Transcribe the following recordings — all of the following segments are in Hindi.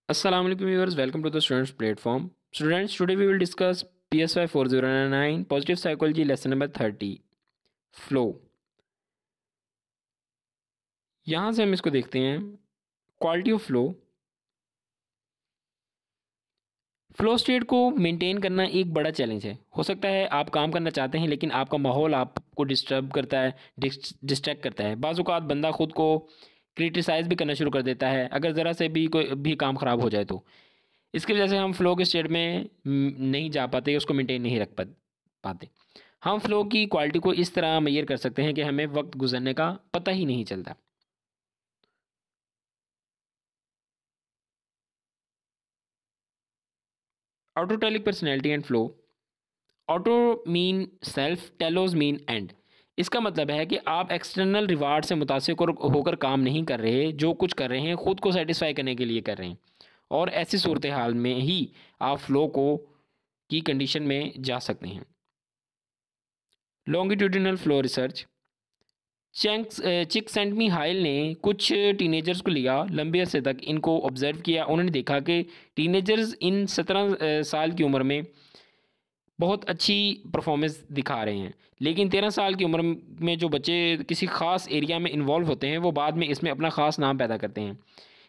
Assalamu alaikum viewers, welcome to the students platform. Students, today we will discuss PSY 4099 Positive Psychology lesson number 30 Flow. यहाँ से हम इसको देखते हैं. Quality of flow. Flow state को मेंटेन करना एक बड़ा चैलेंज है. हो सकता है आप काम करना चाहते हैं लेकिन आपका माहौल आपको डिस्टर्ब करता है, डिस्ट्रैक्ट करता है. बाज़ औक़ात बंदा खुद को क्रिटिसाइज़ भी करना शुरू कर देता है अगर ज़रा से भी कोई भी काम ख़राब हो जाए तो. इसकी वजह से हम फ़्लो के स्टेट में नहीं जा पाते, उसको मेंटेन नहीं रख पाते. हम फ़्लो की क्वालिटी को इस तरह मेज़र कर सकते हैं कि हमें वक्त गुजरने का पता ही नहीं चलता. Autotelic personality and flow. Auto mean self, telos mean end. इसका मतलब है कि आप एक्सटर्नल रिवार्ड से मुतासिर होकर काम नहीं कर रहे. जो कुछ कर रहे हैं ख़ुद को सेटिस्फाई करने के लिए कर रहे हैं, और ऐसी सूरत हाल में ही आप फ़्लो की कंडीशन में जा सकते हैं. Longitudinal flow research. चिकसेंटमी हाइल ने कुछ टीनेजर्स को लिया, लंबे अरसे तक इनको ऑब्ज़र्व किया. उन्होंने देखा कि टीनेजर्स इन 17 साल की उम्र में बहुत अच्छी परफॉर्मेंस दिखा रहे हैं, लेकिन 13 साल की उम्र में जो बच्चे किसी ख़ास एरिया में इन्वॉल्व होते हैं वो बाद में इसमें अपना ख़ास नाम पैदा करते हैं.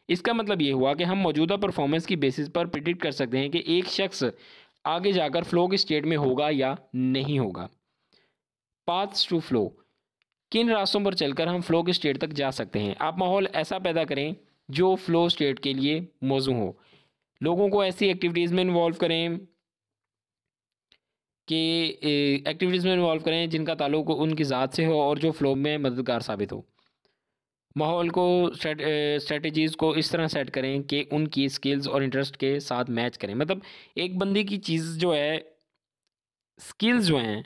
इसका मतलब ये हुआ कि हम मौजूदा परफॉर्मेंस की बेसिस पर प्रिडिक्ट कर सकते हैं कि एक शख्स आगे जाकर फ़्लो के स्टेट में होगा या नहीं होगा. Paths to flow. किन रास्तों पर चलकर हम फ़्लो के स्टेट तक जा सकते हैं. आप माहौल ऐसा पैदा करें जो फ़्लो स्टेट के लिए मौजू हो. लोगों को ऐसी एक्टिविटीज़ में इन्वॉल्व करें जिनका ताल्लुक उनकी ज़ात से हो और जो फ़्लो में मददगार साबित हो. माहौल को स्ट्रेटजीज़ को इस तरह सेट करें कि उनकी स्किल्स और इंटरेस्ट के साथ मैच करें. मतलब एक बंदे की चीज़ जो है, स्किल्स जो हैं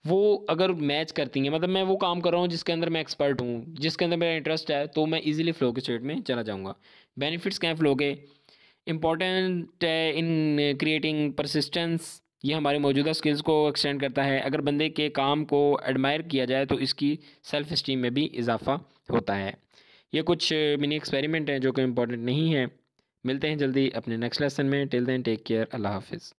वो अगर मैच करती हैं, मतलब मैं वो काम कर रहा हूँ जिसके अंदर मैं एक्सपर्ट हूँ, जिसके अंदर मेरा इंटरेस्ट है, तो मैं इजीली फ़्लो के स्टेट में चला जाऊँगा. बेनिफिट्स क्या हैं फ़्लो के. इम्पॉर्टेंट है इन क्रिएटिंग परसिस्टेंस. ये हमारे मौजूदा स्किल्स को एक्सटेंड करता है. अगर बंदे के काम को एडमायर किया जाए तो इसकी सेल्फ इस्टीम में भी इजाफा होता है. ये कुछ मिनी एक्सपेरिमेंट हैं जो कि इम्पॉर्टेंट नहीं है. मिलते हैं जल्दी अपने नेक्स्ट लेसन में. Till then take care. अल्लाह हाफिज़.